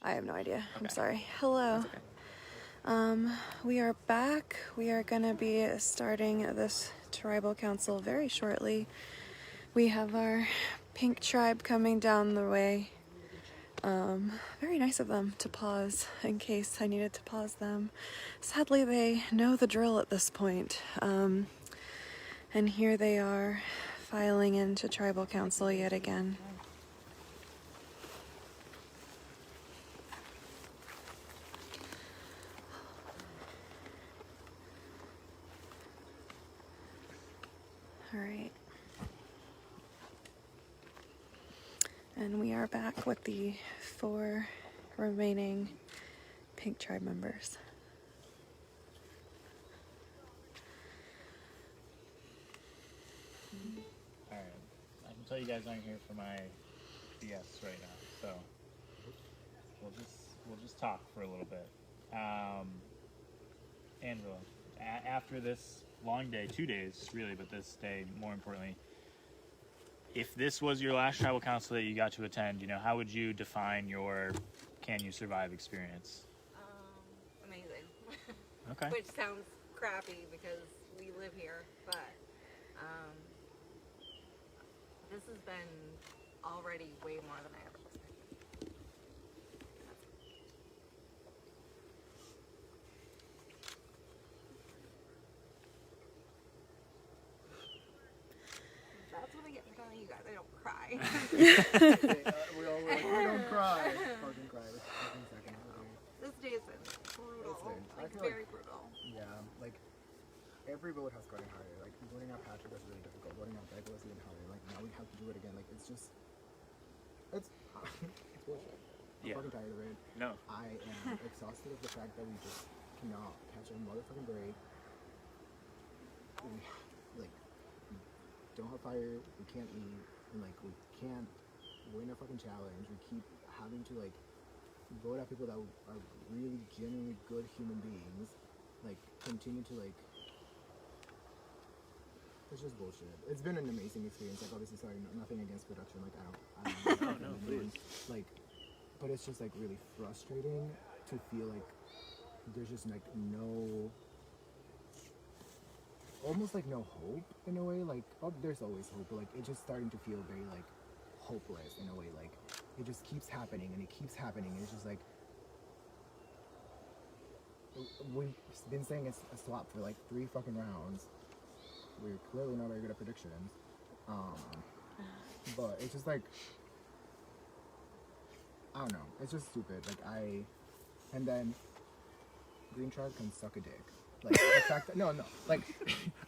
I have no idea. Okay. I'm sorry. Hello. That's okay. We are back. We are going to be starting this tribal council very shortly. We have our pink tribe coming down the way. Very nice of them to pause in case I needed to pause them. Sadly, they know the drill at this point. And here they are filing into tribal council yet again. All right. And we are back with the 4 remaining pink tribe members. All right. I can tell you guys aren't here for my BS right now, so we'll just talk for a little bit. Angela, after this long day, 2 days really, but this day more importantly, if this was your last tribal council that you got to attend, how would you define your Can You Survive experience? Amazing. Okay. Which sounds crappy because we live here, but this has been already way more than I ever expected. That's what I get for telling you guys I don't cry. We all were like, we don't cry. Fucking cry. Fucking second. This day has been brutal. It's been- I Like feel very brutal. Yeah, like every vote has gotten harder. Like voting out Patrick was really difficult. Voting out Becca was even harder. Like now we have to do it again. Like it's just, it's bullshit. I'm Yeah. fucking tired of it. No. I am exhausted of the fact that we just cannot catch a motherfucking break. We don't have fire. We can't eat. And like we can't win a fucking challenge. We keep having to like vote out people that are really genuinely good human beings. Like continue to like. It's just bullshit. It's been an amazing experience. Like obviously, sorry, nothing against production. Like I don't No, please. like, but it's just like really frustrating to feel like there's just like no, almost like no hope in a way. Like there's always hope, but like it's just starting to feel very like hopeless in a way. Like it just keeps happening and it keeps happening. And it's just like we've been saying it's a swap for like 3 fucking rounds. We're clearly not very good at predictions. But it's just like, I don't know. It's just stupid. And then Green Tribe can suck a dick. Like the fact that, no, like,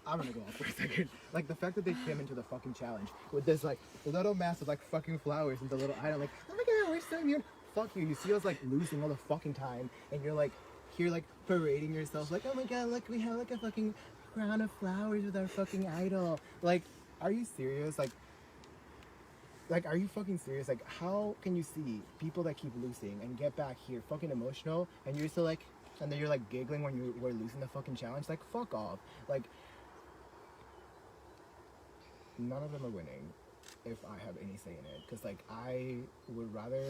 I'm gonna go off for a second. Like the fact that they came into the fucking challenge with this like little mass of like fucking flowers and the little item, like, oh my god, we're so immune. Fuck you. You see us like losing all the fucking time, and you're like here like parading yourself, like, oh my god, look, we have like a fucking crown of flowers with our fucking idol. Like, are you serious? Like, are you fucking serious? Like, how can you see people that keep losing and get back here fucking emotional, and you're still like, and then you're like giggling when you were losing the fucking challenge? Like, fuck off. Like, none of them are winning, if I have any say in it. Because, like, I would rather,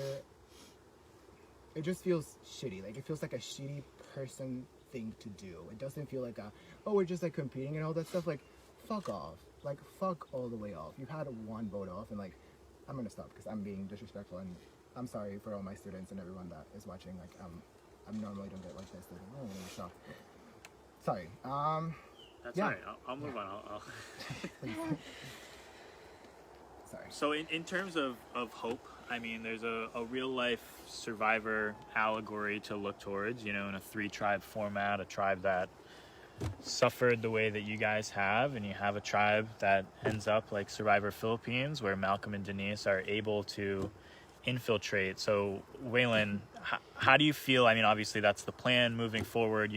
it just feels shitty. Like, it feels like a shitty person thing to do. It doesn't feel like oh, we're just like competing and all that stuff. Like, fuck off. Like, fuck all the way off. You've had 1 vote off, and like, I'm gonna stop because I'm being disrespectful, and I'm sorry for all my students and everyone that is watching. Like, I normally don't get like this. I'm gonna be shocked. Sorry. That's yeah. all right. I'll move on. I'll... Sorry. So in terms of hope, I mean, there's a real life survivor allegory to look towards, in a 3-tribe format, a tribe that suffered the way that you guys have, and you have a tribe that ends up like Survivor Philippines, where Malcolm and Denise are able to infiltrate. So Waylon, how do you feel? I mean, obviously that's the plan moving forward,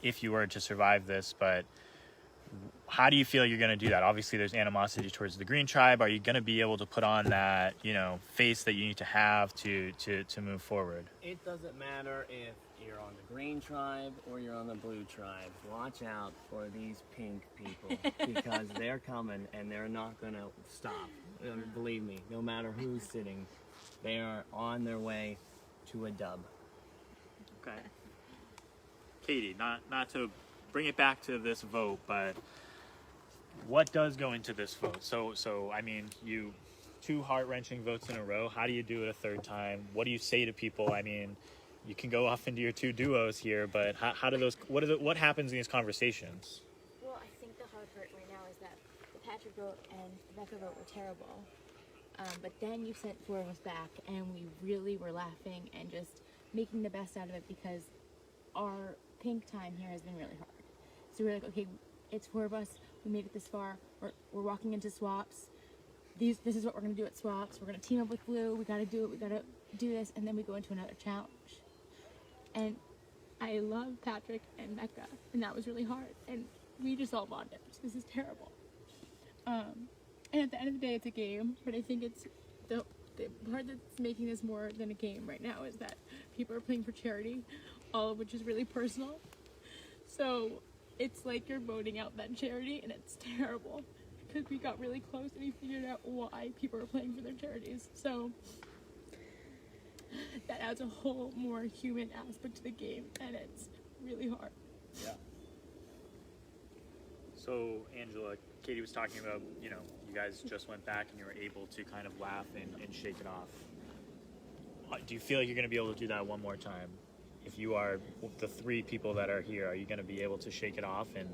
if you were to survive this, but how do you feel you're going to do that? Obviously there's animosity towards the Green Tribe. Are you going to be able to put on that, face that you need to have to move forward? It doesn't matter if you're on the Green Tribe or you're on the Blue Tribe. Watch out for these pink people because they're coming and they're not going to stop. Believe me, no matter who's sitting, they are on their way to a dub. Okay. Katie, not to bring it back to this vote, but what does go into this vote? So I mean, you 2 heart-wrenching votes in a row. How do you do it a third time? What do you say to people? I mean, you can go off into your 2 duos here, but how do those? What happens in these conversations? Well, I think the hard part right now is that the Patrick vote and the Becca vote were terrible. But then you sent 4 of us back, and we really were laughing and just making the best out of it because our pink time here has been really hard. So we're like, okay, it's 4 of us. We made it this far. We're walking into swaps. This is what we're going to do at swaps. We're going to team up with blue. We got to do it. We got to do this. And then we go into another challenge. And I love Patrick and Becca. And that was really hard. And we just all bonded. This is terrible. And at the end of the day, it's a game. But I think it's the part that's making this more than a game right now is that people are playing for charity, all of which is really personal. So it's like you're voting out that charity, and it's terrible because we got really close and we figured out why people are playing for their charities. So that adds a whole more human aspect to the game, and it's really hard. Yeah. So, Angela, Katie was talking about, you guys just went back and you were able to kind of laugh and shake it off. Do you feel like you're going to be able to do that one more time? If you are the 3 people that are here, are you going to be able to shake it off and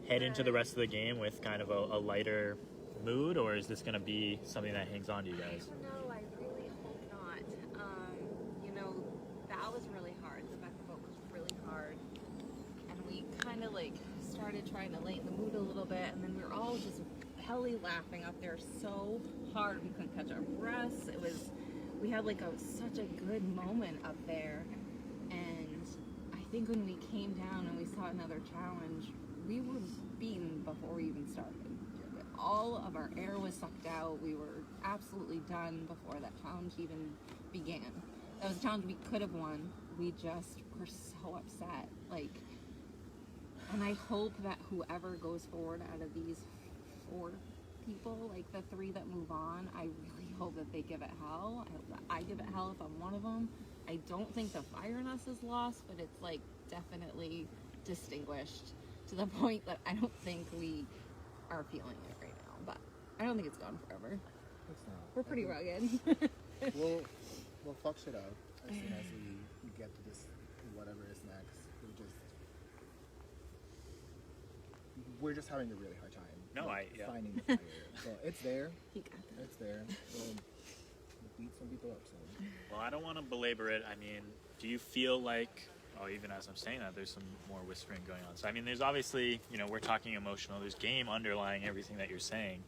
head into the rest of the game with kind of a lighter mood, or is this going to be something that hangs on to you guys? No, I really hope not. That was really hard. The Becca vote was really hard. And we kind of started trying to lighten the mood a little bit, and then we were all just helly laughing up there so hard we couldn't catch our breaths. We had such a good moment up there, and I think when we came down and we saw another challenge, we were beaten before we even started. All of our air was sucked out. We were absolutely done before that challenge even began. That was a challenge we could have won. We just were so upset. And I hope that whoever goes forward out of these 4 people, the 3 that move on, I really hope that they give it hell. I hope that I give it hell if I'm one of them. I don't think the fire in us is lost, but it's definitely distinguished to the point that I don't think we are feeling it right now. But I don't think it's gone forever. It's not. We're pretty rugged. We'll fuck shit up as soon as we get to this, whatever is next. We're just having a really hard time. No, finding the fire. So it's there. You got this. It's there. We'll beat some people up. So. Well, I don't want to belabor it. I mean, do you feel like, even as I'm saying that, there's some more whispering going on. So, I mean, there's obviously, we're talking emotional. There's game underlying everything that you're saying.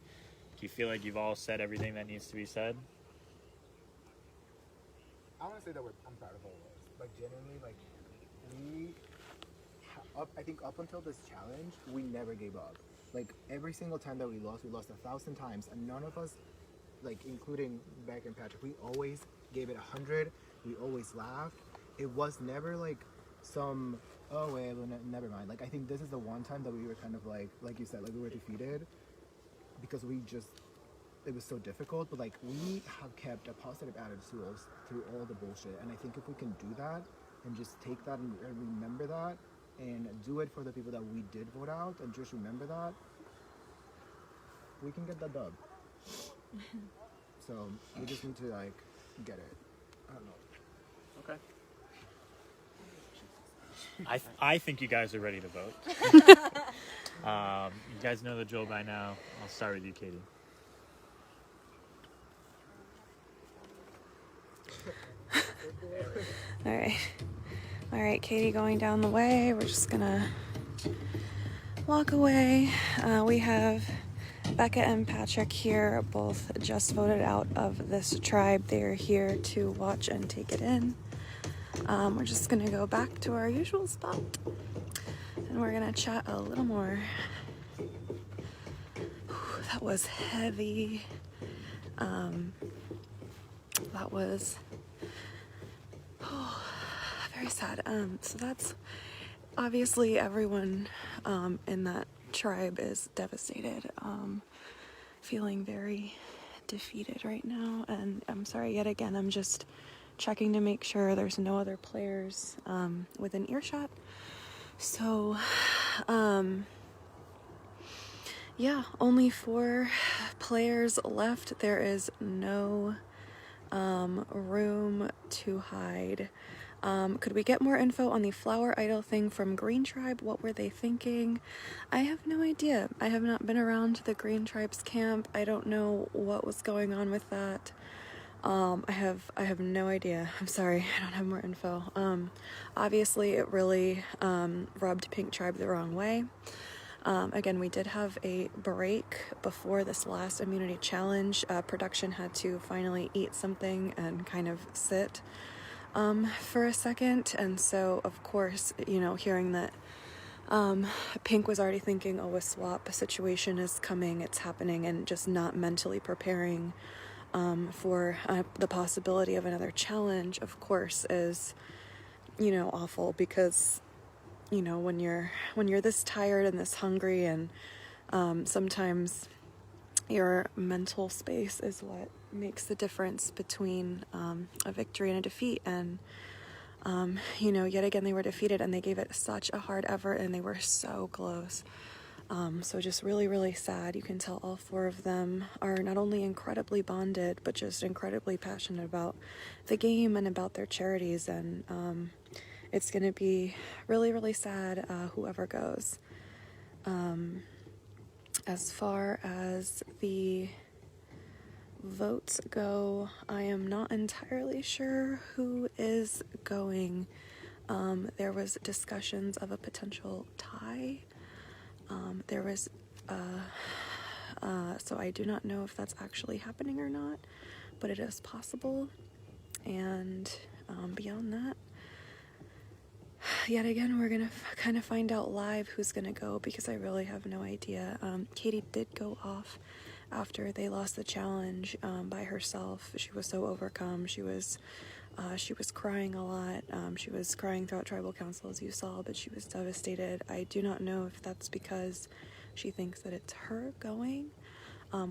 Do you feel like you've all said everything that needs to be said? I want to say that I'm proud of all of us. Genuinely, I think up until this challenge, we never gave up. Every single time that we lost 1,000 times, and none of us, including Beck and Patrick, we always gave it 100. We always laughed. It was never some, never mind. I think this is the one time that we were kind of like you said, we were defeated because it was so difficult, but we have kept a positive attitude through all the bullshit. And I think if we can do that and just take that and remember that, and do it for the people that we did vote out, and just remember that, we can get that dub. So we just need to get it. I don't know. Okay. I think you guys are ready to vote. You guys know the drill by now. I'll start with you, Katie. All right, Katie going down the way. We're just gonna walk away. We have Becca and Patrick here, both just voted out of this tribe. They're here to watch and take it in. We're just gonna go back to our usual spot and we're gonna chat a little more. That was heavy. That was very sad. So that's obviously everyone in that tribe is devastated, feeling very defeated right now. And I'm sorry yet again, I'm just checking to make sure there's no other players within earshot. So, yeah, only 4 players left. There is no room to hide. Could we get more info on the flower idol thing from Green Tribe? What were they thinking? I have no idea. I have not been around the Green Tribe's camp. I don't know what was going on with that. I have no idea. I'm sorry, I don't have more info. Obviously it really rubbed Pink Tribe the wrong way. Again, we did have a break before this last immunity challenge. Production had to finally eat something and kind of sit for a second, and so of course, you know, hearing that Pink was already thinking, oh, a swap situation is coming, it's happening, and just not mentally preparing for the possibility of another challenge, of course, is, you know, awful, because, you know, when you're this tired and this hungry, and sometimes your mental space is what makes the difference between a victory and a defeat. And you know, yet again they were defeated, and they gave it such a hard effort, and they were so close. So just really, really sad. You can tell all 4 of them are not only incredibly bonded, but just incredibly passionate about the game and about their charities. And it's going to be really, really sad, whoever goes. As far as the votes go, I am not entirely sure who is going. There was discussions of a potential tie. There was, so I do not know if that's actually happening or not, but it is possible. And beyond that, yet again, we're gonna kind of find out live who's gonna go, because I really have no idea. Katie did go off after they lost the challenge by herself. She was so overcome. She was crying a lot. She was crying throughout tribal council, as you saw, but she was devastated. I do not know if that's because she thinks that it's her going,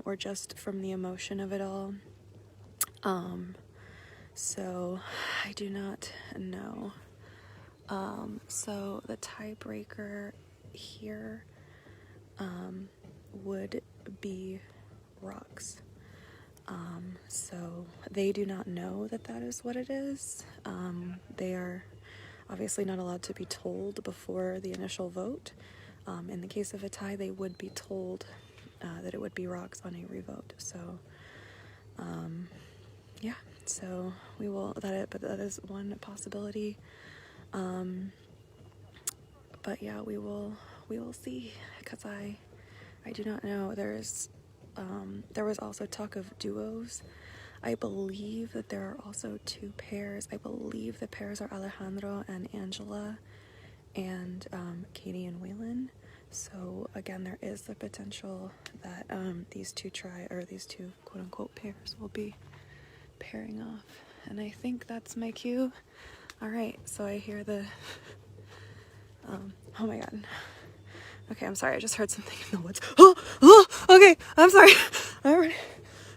or just from the emotion of it all. So I do not know. So the tiebreaker here would be Rocks. So they do not know that that is what it is. They are obviously not allowed to be told before the initial vote. In the case of a tie, they would be told that it would be Rocks on a revote. So, yeah. So we will. But that is one possibility. But yeah, we will see, because I do not know. There was also talk of duos. I believe that there are also 2 pairs. I believe the pairs are Alejandro and Angela, and Katie and Waylon. So again, there is the potential that these two quote-unquote pairs will be pairing off. And I think that's my cue. All right, so I hear the oh my god. Okay, I'm sorry, I just heard something in the woods. Oh, okay, I'm sorry. I'm ready.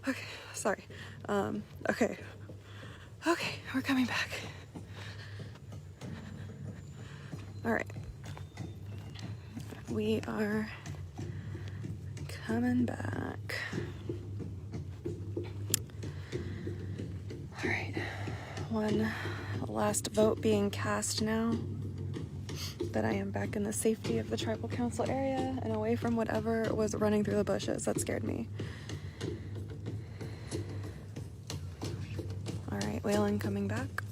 Okay, sorry. Okay, we're coming back. All right. We are coming back. All right, one last vote being cast now that I am back in the safety of the tribal council area and away from whatever was running through the bushes. That scared me. All right, Waylon coming back.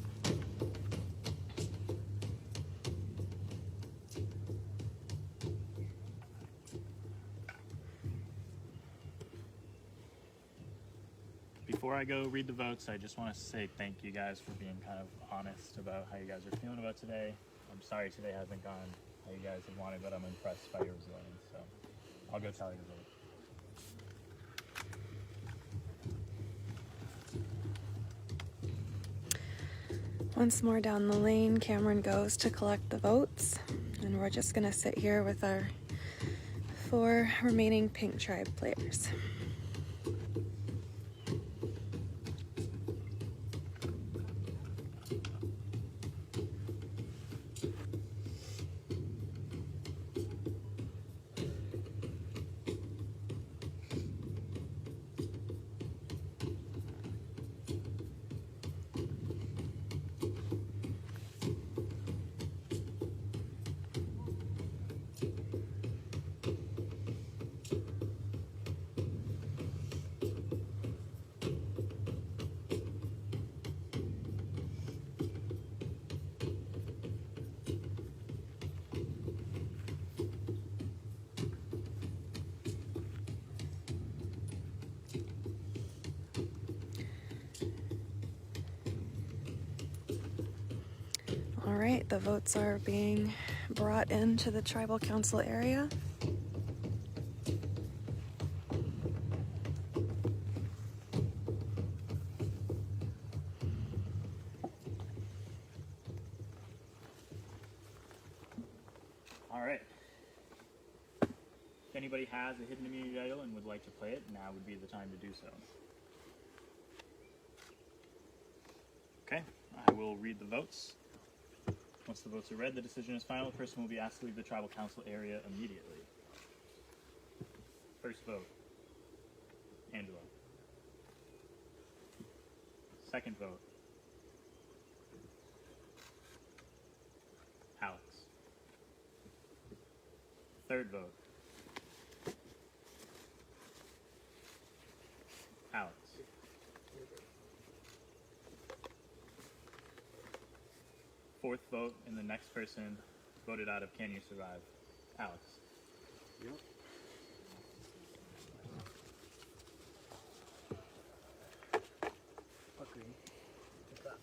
Before I go read the votes, I just want to say thank you guys for being kind of honest about how you guys are feeling about today. I'm sorry today hasn't gone how you guys have wanted, but I'm impressed by your resilience. So I'll go tally the vote. Once more down the lane, Cameron goes to collect the votes, and we're just gonna sit here with our 4 remaining Pink Tribe players. All right, the votes are being brought into the tribal council area. All right. If anybody has a hidden immunity idol and would like to play it, now would be the time to do so. Okay, I will read the votes. Once the votes are read, the decision is final. The person will be asked to leave the tribal council area immediately. First vote, Angela. Second vote, Alex. Third vote, Alex. Fourth vote, and the next person voted out of Can You Survive? Alex. Yep. Okay. Take that.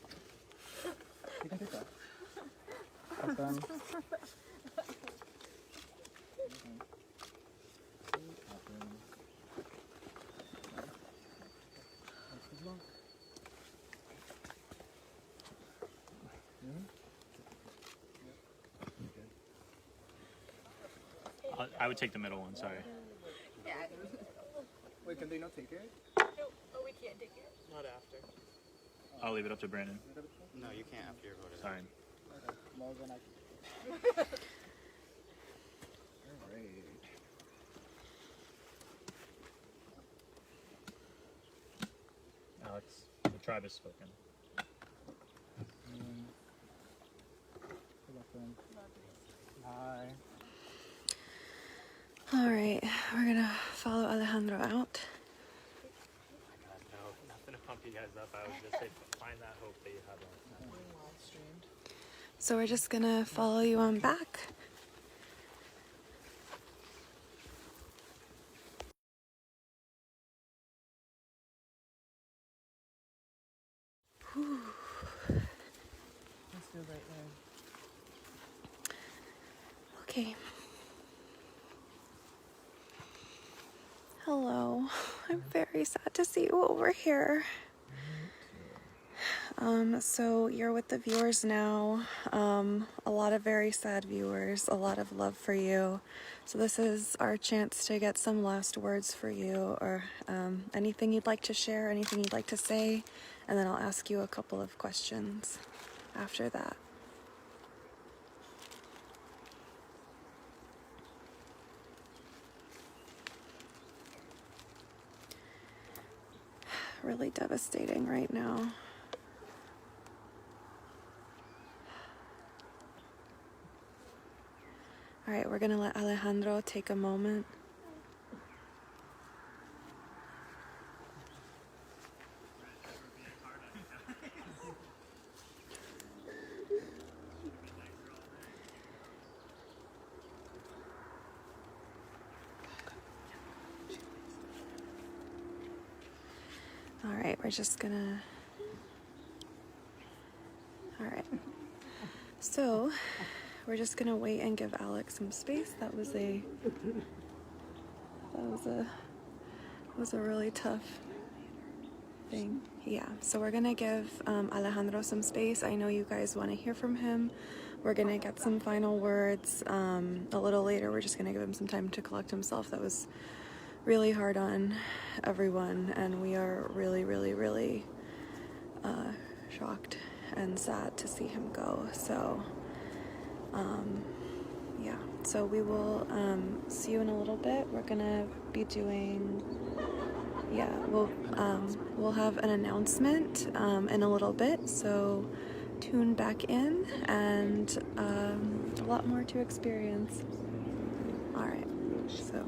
You can take that. Awesome. I would take the middle one, sorry. Yeah. Wait, can they not take it? Oh, we can't take it. Not after. I'll leave it up to Brandon. No, you can't after your vote. Sorry. Okay. More than I Alright. Alex, the tribe has spoken. Hi. All right, we're gonna follow Alejandro out. Oh my God, no, nothing to pump you guys up. I would just say find that hope that you had last time. So we're just gonna follow you on back. Whew. Let's do it right there. Okay. Hello. I'm very sad to see you over here. So you're with the viewers now. A lot of very sad viewers, a lot of love for you. So this is our chance to get some last words for you, or anything you'd like to share, anything you'd like to say, and then I'll ask you a couple of questions after that. Really devastating right now. All right, we're gonna let Alejandro take a moment. All right, we're just gonna. All right. So, we're just gonna wait and give Alex some space. That was a really tough thing. Yeah. So we're gonna give Alejandro some space. I know you guys want to hear from him. We're gonna get some final words a little later. We're just gonna give him some time to collect himself. That was really hard on everyone, and we are really, really, really shocked and sad to see him go. So, yeah. So we will see you in a little bit. We're gonna be doing, yeah. We'll have an announcement in a little bit. So tune back in, and a lot more to experience. All right. So.